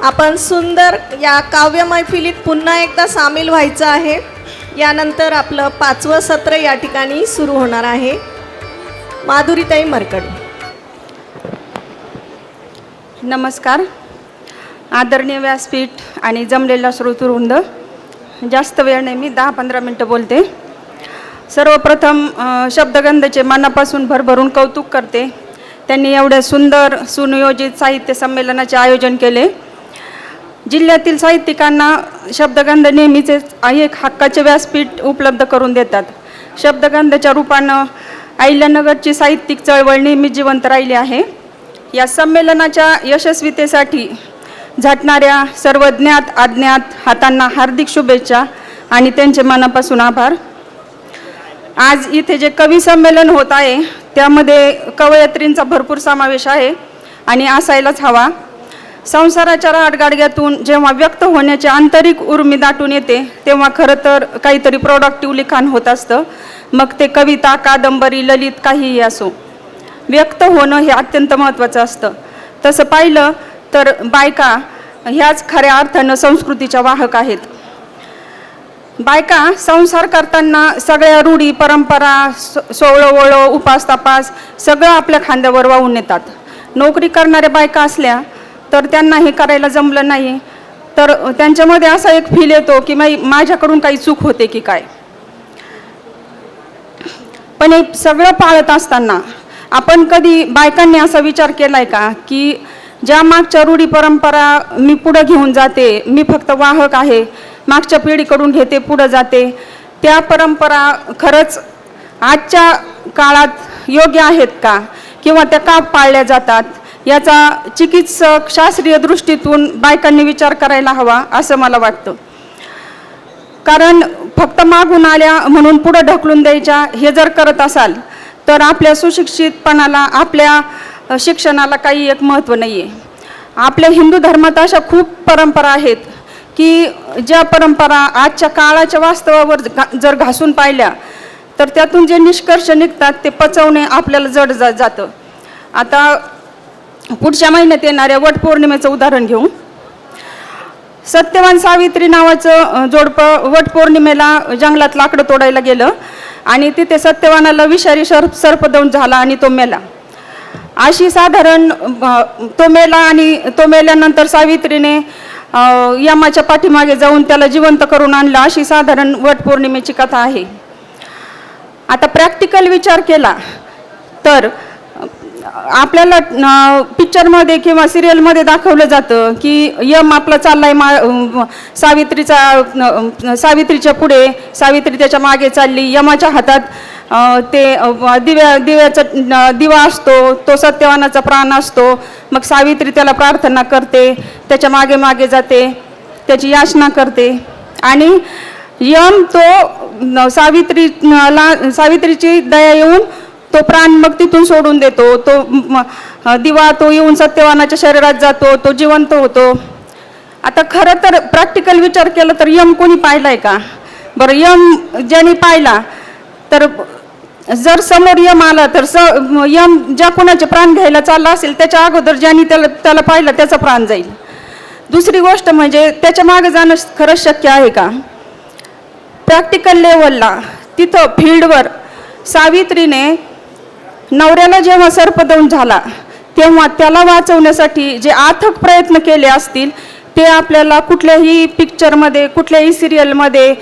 आपण सुंदर या काव्य मैफिलीत पुन्हा एकदा सामील व्हायचं आहे। यानंतर आपलं 5वं सत्र या ठिकाणी सुरू होणार आहे। माधुरीताई मरकड। नमस्कार। आदरणीय व्यासपीठ आणि जमलेला श्रोतृवृंद, जास्त वेळ नाही, मी 10-15 मिनिटं बोलते। सर्वप्रथम शब्दगंधचे मनापासून भरभरून कौतुक करते। त्यांनी एवढे सुंदर सुनियोजित साहित्य संमेलनाचे आयोजन केले। जिल्ह्यातील साहित्यिकांना शब्दगंध नेहमीच एक हक्काचे व्यासपीठ उपलब्ध करून देतात। शब्दगंधच्या रूपानं अहिल्यानगरची साहित्यिक चळवळ नेहमी जिवंत राहिली आहे। या संमेलनाच्या यशस्वीतेसाठी झटणाऱ्या सर्व ज्ञात अज्ञात हातांना हार्दिक शुभेच्छा आणि त्यांचे मनापासून आभार। आज इथे जे कवी संमेलन होत आहे त्यामध्ये कवयित्रींचा भरपूर समावेश आहे आणि असायलाच हवा। संसाराच्या राडगाडग्यातून जेव्हा व्यक्त होण्याची आंतरिक उर्मी दाटून येते तेव्हा खरं तर काहीतरी प्रोडक्टिव्ह लिखाण होत असतं। मग ते कविता, कादंबरी, ललित काहीही असो, व्यक्त होणं हे अत्यंत महत्त्वाचं असतं। तसं पाहिलं तर बायका ह्याच खऱ्या अर्थानं संस्कृतीच्या वाहक आहेत। बायका संसार करताना सगळ्या रूढी परंपरा, सोवळं उपास तापास सगळं आपल्या खांद्यावर वाहून नेतात। नोकरी करणाऱ्या बायका असल्या तर त्यांना हे करायला जमलं नाही तर त्यांच्यामध्ये असा एक फील येतो की माझ्याकडून काही चूक होते की काय। पण हे सगळं पाळत असताना आपण कधी बायकांनी असा विचार केलाय का की ज्या मागच्या रूढी परंपरा मी पुढे घेऊन जाते, मी फक्त वाहक आहे, मागच्या पिढीकडून घेते पुढे जाते, त्या परंपरा खरंच आजच्या काळात योग्य आहेत का किंवा त्या का पाळल्या जातात, याचा चिकित्सक शास्त्रीय दृष्टीतून बायकांनी विचार करायला हवा असं मला वाटतं। कारण फक्त मागून आल्या म्हणून पुढे ढकलून द्यायच्या हे जर करत असाल तर आपल्या सुशिक्षितपणाला, आपल्या शिक्षणाला काही एक महत्त्व नाही आहे। आपल्या हिंदू धर्मात अशा खूप परंपरा आहेत की ज्या परंपरा आजच्या काळाच्या वास्तवावर जर घासून पाहिल्या तर त्यातून जे निष्कर्ष निघतात ते पचवणे आपल्याला जड जातं। आता पुढच्या महिन्यात येणाऱ्या वटपौर्णिमेचं उदाहरण घेऊ। सत्यवान सावित्री नावाचं जोडपं वटपौर्णिमेला जंगलात लाकडं तोडायला गेलं आणि तिथे सत्यवानाला विषारी सर्प दंश झाला आणि तो मेला। अशी साधारण तो मेला आणि तो मेल्यानंतर सावित्रीने यमाच्या पाठीमागे जाऊन त्याला जिवंत करून आणलं, अशी साधारण वटपौर्णिमेची कथा आहे। आता प्रॅक्टिकल विचार केला तर आपल्याला पिक्चरमध्ये किंवा सिरियलमध्ये दाखवलं जातं की यम आपला चाललाय सावित्रीच्या पुढे, सावित्री त्याच्या मागे चालली, यमाच्या हातात ते दिव्याचा दिवा असतो, तो सत्यवानाचा प्राण असतो। मग सावित्री त्याला प्रार्थना करते, त्याच्या मागे मागे जाते, त्याची याचना करते आणि यम तो सावित्रीची दया येऊन तो प्राण मग तिथून सोडून देतो। तो दिवा तो येऊन सत्यवानाच्या शरीरात जातो, तो जिवंत होतो। आता खरं तर प्रॅक्टिकल विचार केला तर यम कोणी पाहिलाय का बरं? यम ज्यांनी पाहिला तर जर समोर यम आला तर यम ज्या कोणाचे प्राण घ्यायला चालला असेल त्याच्या अगोदर ज्यांनी त्याला पाहिलं त्याचा प्राण जाईल। दुसरी गोष्ट म्हणजे त्याच्या मागे जाणं खरंच शक्य आहे का? प्रॅक्टिकल लेवलला तिथं फील्डवर सावित्रीने नवऱ्याला जेव्हा सर्पदंश झाला तेव्हा त्याला वाचवण्यासाठी जे अथक प्रयत्न केले असतील ते आपल्याला कुठल्याही पिक्चरमध्ये, कुठल्याही सिरियलमध्ये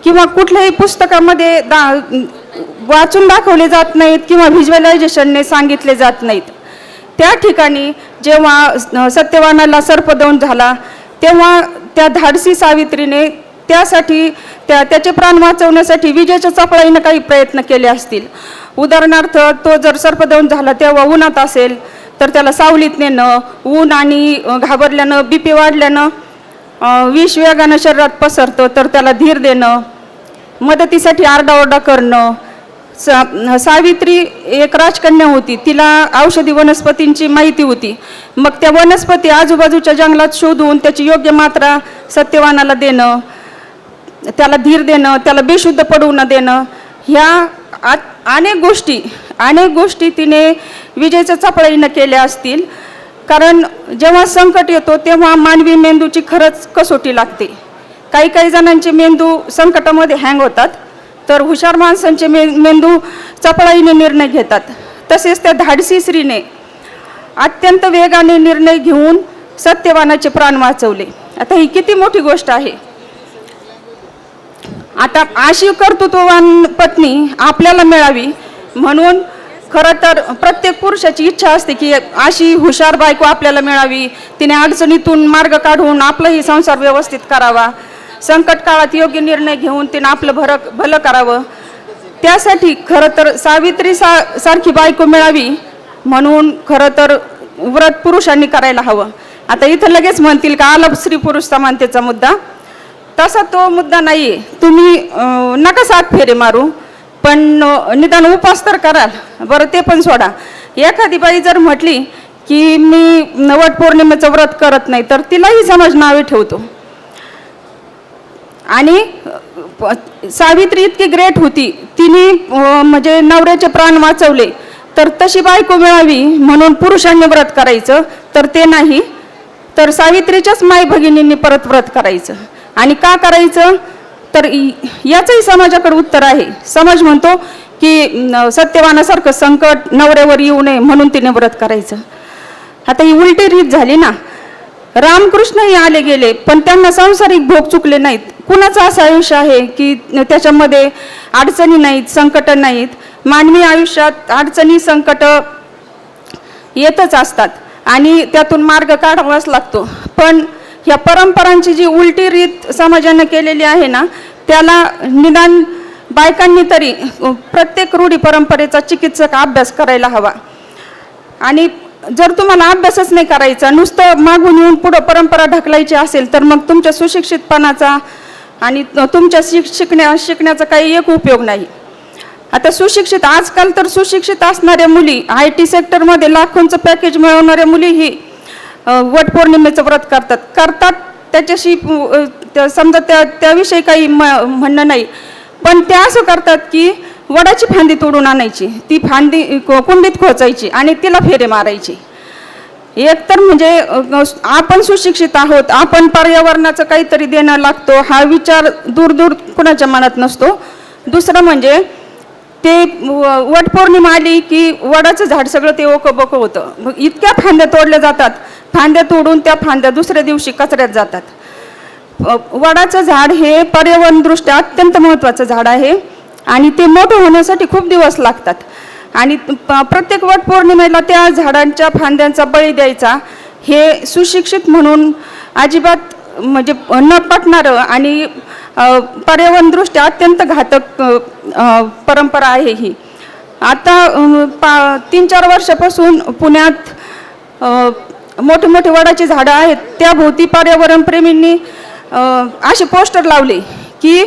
किंवा कुठल्याही पुस्तकामध्ये वाचून दाखवले जात नाहीत किंवा व्हिज्युअलायझेशनने सांगितले जात नाहीत। त्या ठिकाणी जेव्हा सत्यवानाला सर्पदंश झाला तेव्हा त्या धाडसी सावित्रीने त्यासाठी त्याचे प्राण वाचवण्यासाठी विजेच्या चपळाईनं काही प्रयत्न केले असतील। उदाहरणार्थ तो जर सर्पदंश झाला तेव्हा उन्हात असेल तर त्याला सावलीत नेणं, ऊन आणि घाबरल्यानं बीपी वाढल्यानं विष वेगानं शरीरात पसरतं तर त्याला धीर देणं, मदतीसाठी आरडाओरडा करणं। सावित्री एक राजकन्या होती, तिला औषधी वनस्पतींची माहिती होती। मग त्या वनस्पती आजूबाजूच्या जंगलात शोधून त्याची योग्य मात्रा सत्यवानाला देणं, त्याला धीर देणं, त्याला बेशुद्ध पडू न देणं, ह्या अनेक गोष्टी तिने विजेच्या चपळाईनं केल्या असतील। कारण जेव्हा संकट येतो तेव्हा मानवी मेंदूची खरंच कसोटी लागते. काही काही जणांचे मेंदू संकटामध्ये हँग होतात, तर हुशार माणसांचे मेंदू चपळाईने निर्णय घेतात. तसेच त्या धाडसी स्त्रीने अत्यंत वेगाने निर्णय घेऊन सत्यवानाचे प्राण वाचवले. आता ही किती मोठी गोष्ट आहे. आता अशी कर्तृत्ववान पत्नी आपल्याला मिळावी म्हणून खरं तर प्रत्येक पुरुषाची इच्छा असते की अशी हुशार बायको आपल्याला मिळावी, तिने अडचणीतून मार्ग काढून आपलाही संसार व्यवस्थित करावा, संकट काळात योग्य निर्णय घेऊन तिने आपलं भलं करावं. त्यासाठी खरं तर सावित्री सारखी बायको मिळावी म्हणून खरं तर व्रत पुरुषांनी करायला हवं. आता इथं लगेच म्हणतील का आला स्त्री पुरुष समानतेचा मुद्दा. तसा तो मुद्दा नाही आहे. तुम्ही नका 7 फेरे मारू, पण निदान उपास तर कराल. बरं ते पण सोडा. एखादी बाई जर म्हटली की मी वट पौर्णिमेचं व्रत करत नाही, तर तिलाही समाज नावे ठेवतो. आणि सावित्री इतकी ग्रेट होती, तिने म्हणजे नवऱ्याचे प्राण वाचवले, तर तशी बायको मिळावी म्हणून पुरुषांनी व्रत करायचं, तर ते नाही. तर सावित्रीच्याच माई भगिनींनी परत व्रत करायचं. आणि का करायचं, तर याचंही समाजाकडे उत्तर आहे. समाज म्हणतो की सत्यवानासारखं संकट नवऱ्यावर येऊ नये म्हणून तिने व्रत करायचं. आता ही उलटी रीत झाली ना. रामकृष्णही आले गेले, पण त्यांना सांसारिक भोग चुकले नाहीत. कुणाचं असं आयुष्य आहे की त्याच्यामध्ये अडचणी नाहीत, संकट नाहीत. मानवी आयुष्यात अडचणी संकट येतच असतात आणि त्यातून मार्ग काढावाच लागतो. पण ह्या परंपरांची जी उलटी रीत समाजाने केलेली आहे ना, त्याला निदान बायकांनी तरी प्रत्येक रूढी परंपरेचा चिकित्सक अभ्यास करायला हवा. आणि जर तुम्हाला अभ्यासच नाही करायचा, नुसतं मागून येऊन पुढं परंपरा ढकलायची असेल, तर मग तुमच्या सुशिक्षितपणाचा आणि तुमच्या शिकण्याचा काही एक उपयोग नाही. आता सुशिक्षित, आजकाल तर सुशिक्षित असणाऱ्या मुली, IT सेक्टरमध्ये लाखोंचं पॅकेज मिळवणाऱ्या मुलीही वटपौर्णिमेचं व्रत करतात. त्याच्याशी समजा त्याविषयी काही म्हणणं नाही, पण त्या असं करतात की वडाची फांदी तोडून आणायची, ती फांदी कुंडीत खोचायची आणि तिला फेरे मारायची. एक तर म्हणजे आपण सुशिक्षित आहोत, आपण पर्यावरणाचं काहीतरी देणं लागतो हा विचार दूर दूर कुणाच्या मनात नसतो. दुसरं म्हणजे ते वटपौर्णिमा आली की वडाचं झाड सगळं ते ओकबोकं होतं. मग इतक्या फांद्या तोडल्या जातात, फांद्या तोडून त्या फांद्या दुसऱ्या दिवशी कचऱ्यात जातात. वडाचं झाड हे पर्यावरणदृष्ट्या अत्यंत महत्त्वाचं झाड आहे आणि ते मोठं होण्यासाठी खूप दिवस लागतात. आणि प्रत्येक वटपौर्णिमेला त्या झाडांच्या फांद्यांचा बळी द्यायचा हे सुशिक्षित म्हणून अजिबात म्हणजे न पटणारं आणि पर्यावरणदृष्ट्या अत्यंत घातक परंपरा आहे ही. आता 3-4 वर्षापासून पुण्यात मोठे मोठे वडाची झाडं आहेत, त्याभोवती पर्यावरणप्रेमींनी असे पोस्टर लावले की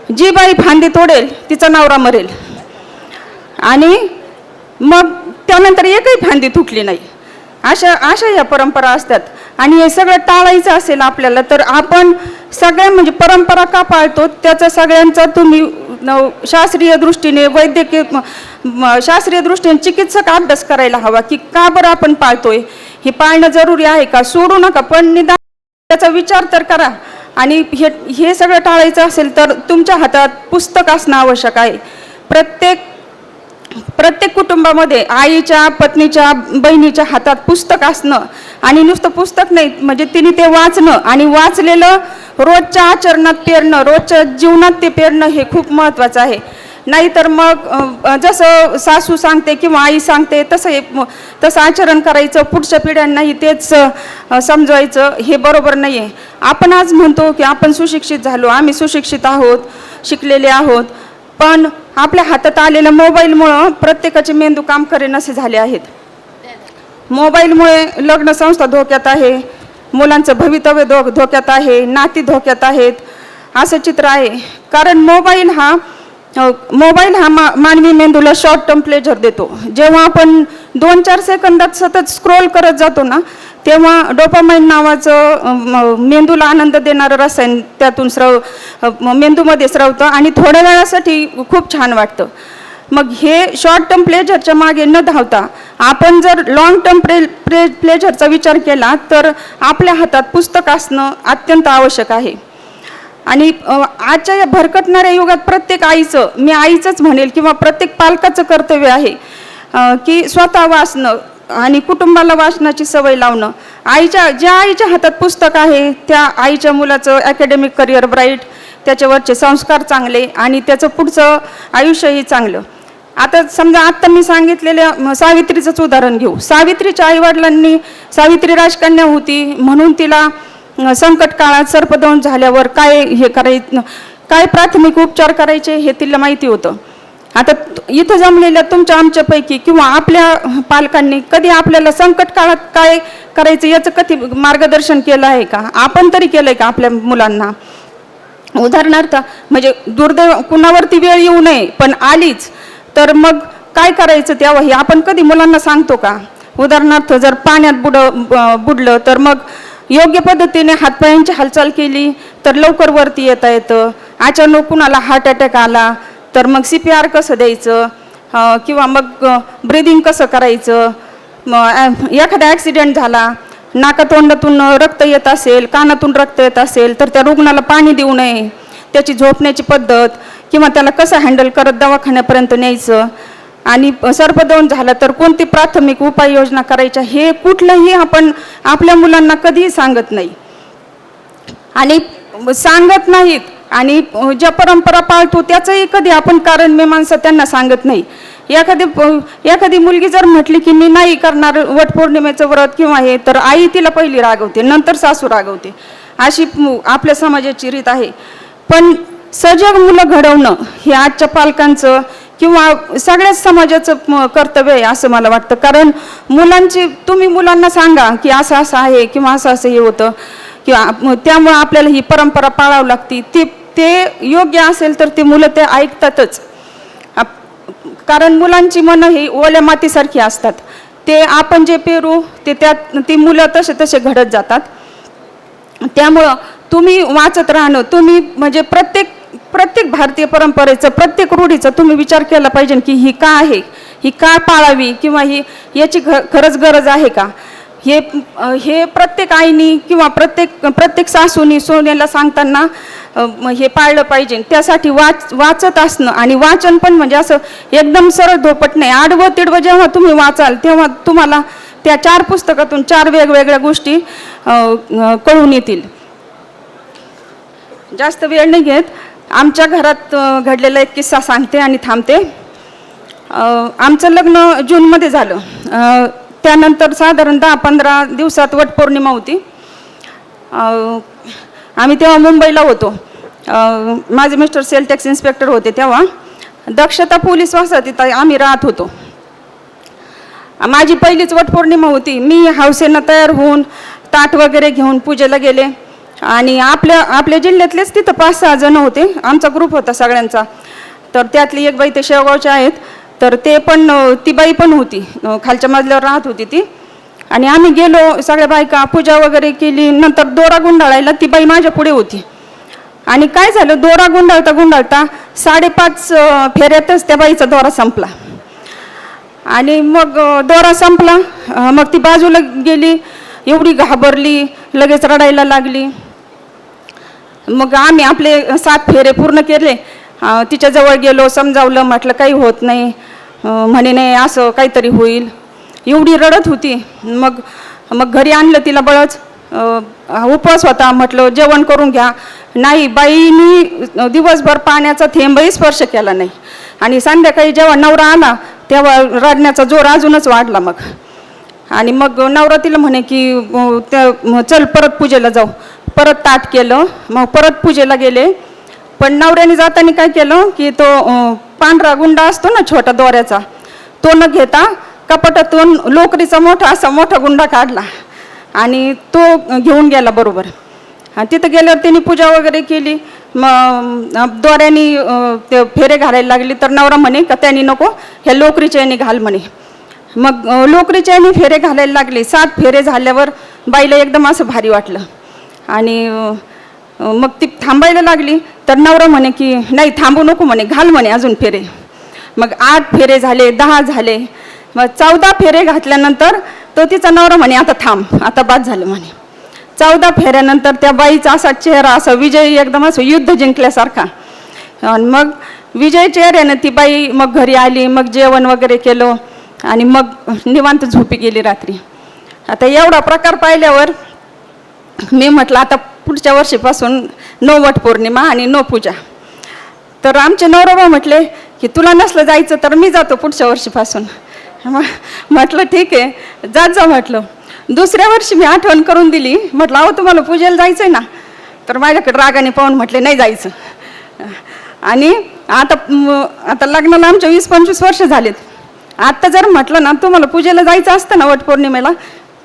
जी बाई फांदी तोडेल तिचा नवरा मरेल. आणि मग त्यानंतर एकही फांदी तुटली नाही. अशा ह्या परंपरा असतात. आणि हे सगळं टाळायचं असेल आपल्याला, तर आपण सगळ्या म्हणजे परंपरा का पाळतो त्याचा सगळ्यांचा तुम्ही शास्त्रीय दृष्टीने शास्त्रीय दृष्टीने चिकित्सक अभ्यास करायला हवा की का बरं आपण पाळतोय, हे पाळणं जरुरी आहे का. सोडू नका, पण निदान त्याचा विचार तर करा. आणि हे सगळं टाळायचं असेल तर तुमच्या हातात पुस्तक असणं आवश्यक आहे. प्रत्येक कुटुंबामध्ये आईच्या, पत्नीच्या, बहिणीच्या हातात पुस्तक असणं, आणि नुसतं पुस्तक नाही म्हणजे तिने ते वाचणं आणि वाचलेलं रोजच्या आचरणात पेरणं, रोजच्या जीवनात ते पेरणं हे खूप महत्त्वाचं आहे. नाहीतर मग जसं सासू सांगते किंवा आई सांगते तसं आचरण करायचं, पुढच्या पिढ्यांनाही तेच समजवायचं, हे बरोबर नाही आहे. आपण आज म्हणतो की आपण सुशिक्षित झालो, आम्ही सुशिक्षित आहोत, शिकलेले आहोत, पण आपल्या हातात आलेल्या मोबाईलमुळं प्रत्येकाचे मेंदू काम करेनासे झाले आहेत. मोबाईलमुळे लग्न संस्था धोक्यात आहे, मुलांचं भवितव्य धोक्यात आहे, नाती धोक्यात आहेत, असं चित्र आहे. कारण मोबाईल हा मानवी मेंदूला शॉर्ट टर्म प्लेजर देतो. जेव्हा आपण 2-4 सेकंदात सतत स्क्रोल करत जातो ना, तेव्हा डोपामाइन नावाचं मेंदूला आनंद देणारं रसायन त्यातून मेंदूमध्ये स्रवतं आणि थोड्या वेळासाठी खूप छान वाटतं. मग हे शॉर्ट टर्म प्लेजरच्या मागे न धावता आपण जर लॉंग टर्म प्लेजरचा विचार केला तर आपल्या हातात पुस्तक असणं अत्यंत आवश्यक आहे. आणि आजच्या या भरकटणाऱ्या युगात प्रत्येक आईचं, मी आईचंच म्हणेल किंवा प्रत्येक पालकाचं कर्तव्य आहे की स्वतः वाचणं आणि कुटुंबाला वाचनाची सवय लावणं. ज्या आईच्या हातात पुस्तक आहे त्या आईच्या मुलाचं अकॅडमिक करिअर ब्राईट, त्याच्यावरचे संस्कार चांगले आणि त्याचं पुढचं आयुष्यही चांगलं. आता समजा आत्ता मी सांगितलेल्या सावित्रीचंच उदाहरण घेऊ. सावित्रीच्या आईवडिलांनी, सावित्री राजकन्या होती म्हणून तिला संकट काळात सर्पदंश झाल्यावर काय प्राथमिक उपचार करायचे हे तिला माहिती होतं. आता इथं जमलेल्या तुमच्या आमच्यापैकी किंवा आपल्या पालकांनी कधी आपल्याला संकट काळात काय करायचं याचं कधी मार्गदर्शन केलं आहे का? आपण तरी केलंय का आपल्या मुलांना? उदाहरणार्थ म्हणजे दुर्दैव कुणावरती वेळ येऊ नये, पण आलीच तर मग काय करायचं तेव्हा हे आपण कधी मुलांना सांगतो का? उदाहरणार्थ जर पाण्यात बुडलं तर मग योग्य पद्धतीने हातपायांची हालचाल केली तर लवकर वरती येता येतं. अचानक कुणाला हार्ट अटॅक आला तर मग CPR कसं द्यायचं किंवा मग ब्रिदिंग कसं करायचं. एखादा ॲक्सिडेंट झाला, नाकातोंडातून रक्त येत असेल, कानातून रक्त येत असेल तर त्या रुग्णाला पाणी देऊ नये, त्याची झोपण्याची पद्धत किंवा त्याला कसं हँडल करत दवाखान्यापर्यंत न्यायचं. आणि सर्पदंश झाला तर कोणती प्राथमिक उपाययोजना करायच्या हे कुठलंही आपण आपल्या मुलांना कधीही सांगत नाही आणि सांगत नाहीत. आणि ज्या परंपरा पाळतो त्याचंही कधी आपण कारण मीमांसा त्यांना सांगत नाही. एखादी मुलगी जर म्हटली की मी नाही करणार वटपौर्णिमेचं व्रत किंवा हे, तर आई तिला पहिली रागवते, नंतर सासू रागवते. अशी आपल्या समाजाची रीत आहे. पण सजग मुलं घडवणं हे आजच्या पालकांचं किंवा सगळ्याच समाजाचं कर्तव्य आहे असं मला वाटतं. कारण तुम्ही मुलांना सांगा की असं असं आहे किंवा असं असं हे होतं किंवा त्यामुळं आपल्याला ही परंपरा पाळावी लागते, ते योग्य असेल तर ते मुलं ते ऐकतातच. कारण मुलांची मनं ही ओल्या मातीसारखी असतात. ते आपण जे पेरू ती मुलं तसे घडत जातात. त्यामुळं तुम्ही वाचत राहणं, तुम्ही म्हणजे प्रत्येक भारतीय परंपरेचं, प्रत्येक रूढीचा तुम्ही विचार केला पाहिजे की ही का आहे, ही का पाळावी किंवा याची खरंच गरज आहे का. हे प्रत्येक आईनी किंवा प्रत्येक सासूनी सोन्याला सांगताना हे पाळलं पाहिजे. त्यासाठी वाचत असणं आणि वाचन पण म्हणजे असं एकदम सरळ धोपट नाही, आडवं तिडवं जेव्हा तुम्ही वाचाल तेव्हा तुम्हाला त्या 4 पुस्तकातून 4 वेगवेगळ्या गोष्टी कळून येतील. जास्त वेळ नाही घेत. आमच्या घरात घडलेला एक किस्सा सांगते आणि थांबते. आमचं लग्न जूनमध्ये झालं. त्यानंतर साधारण 10-15 दिवसात वटपौर्णिमा होती. आम्ही तेव्हा मुंबईला होतो. माझे मिस्टर सेल टॅक्स इन्स्पेक्टर होते. तेव्हा दक्षता पोलीस वसाहतीत आम्ही राहत होतो. माझी पहिलीच वटपौर्णिमा होती. मी हौसेनं तयार होऊन ताट वगैरे घेऊन पूजेला गेले आणि आपल्या जिल्ह्यातलेच तिथं 5-6 जण होते. आमचा ग्रुप होता सगळ्यांचा. तर त्यातली एक बाई ते शेवगावच्या आहेत, तर ती बाई पण होती, खालच्या मजल्यावर राहत होती ती. आणि आम्ही गेलो सगळ्या बायका, पूजा वगैरे केली. नंतर दोरा गुंडाळायला ती बाई माझ्या पुढे होती. आणि काय झालं, दोरा गुंडाळता 5.5 फेऱ्यातच त्या बाईचा दोरा संपला. आणि मग दोरा संपला, मग ती बाजूला गेली, एवढी घाबरली, लगेच रडायला लागली. मग आम्ही आपले 7 फेरे पूर्ण केले. तिच्याजवळ गेलो, समजावलं, म्हटलं काही होत नाही. म्हणे नाही असं काहीतरी होईल. एवढी रडत होती. मग घरी आणलं तिला बळच. उपवास होता, म्हटलं जेवण करून घ्या. नाही, बाईनी दिवसभर पाण्याचा थेंबही स्पर्श केला नाही. आणि संध्याकाळी जेव्हा नवरा आला तेव्हा रडण्याचा जोर अजूनच वाढला. आणि मग नवरा तिला म्हणे की चल परत पूजेला जाऊ. परत ताट केलं, मग परत पूजेला गेले. पण नवऱ्याने जाताना काय केलं की तो पांढरा गुंडा असतो ना छोटा दोऱ्याचा, तो न घेता कपाटातून लोकरीचा मोठा गुंडा काढला आणि तो घेऊन गेला बरोबर. तिथं गेल्यावर त्यांनी पूजा वगैरे केली. मग दोऱ्यानी ते फेरे घालायला लागली. तर नवरा म्हणे का त्यांनी नको, ह्या लोकरीच्या याने घाल म्हणे. मग लोकरीच्या याने फेरे घालायला लागले. 7 फेरे झाल्यावर बाईला एकदम असं भारी वाटलं आणि मग ती थांबायला लागली. तर नवरा म्हणे की नाही थांबू नको म्हणे, घाल म्हणे अजून फेरे. मग 8 फेरे झाले, 10 झाले, मग 14 फेरे घातल्यानंतर तो तिचा नवरा म्हणे आता थांब, आता बाद झालं म्हणे. 14 फेऱ्यानंतर त्या बाईचा असा चेहरा, असा विजयी, एकदम असं युद्ध जिंकल्यासारखा. आणि मग विजय चेहऱ्यानं ती बाई मग घरी आली, मग जेवण वगैरे केलं आणि मग निवांत झोपी गेली रात्री. आता एवढा प्रकार पाहिल्यावर मी म्हटलं आता पुढच्या वर्षीपासून नो वट पौर्णिमा आणि नो पूजा. तर आमचे नवराबा म्हटले की तुला नसलं जायचं तर मी जातो पुढच्या वर्षीपासून. म्हटलं ठीक आहे, जात जा म्हटलं. दुसऱ्या वर्षी मी आठवण करून दिली, म्हटलं अहो तुम्हाला पूजेला जायचं आहे ना. तर माझ्याकडे रागाने पाहून म्हटले नाही जायचं. आणि आता लग्नाला आमच्या 20-25 वर्ष झालेत. आत्ता जर म्हटलं ना तुम्हाला पूजेला जायचं असतं ना वटपौर्णिमेला,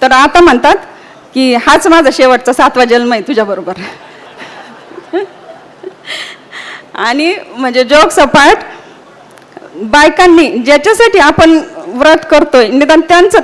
तर आता म्हणतात की हाच माझा शेवटचा 7वा जन्म आहे तुझ्याबरोबर. आणि म्हणजे जोक सपाट, बायकांनी ज्याच्यासाठी आपण व्रत करतोय निदान त्यांचं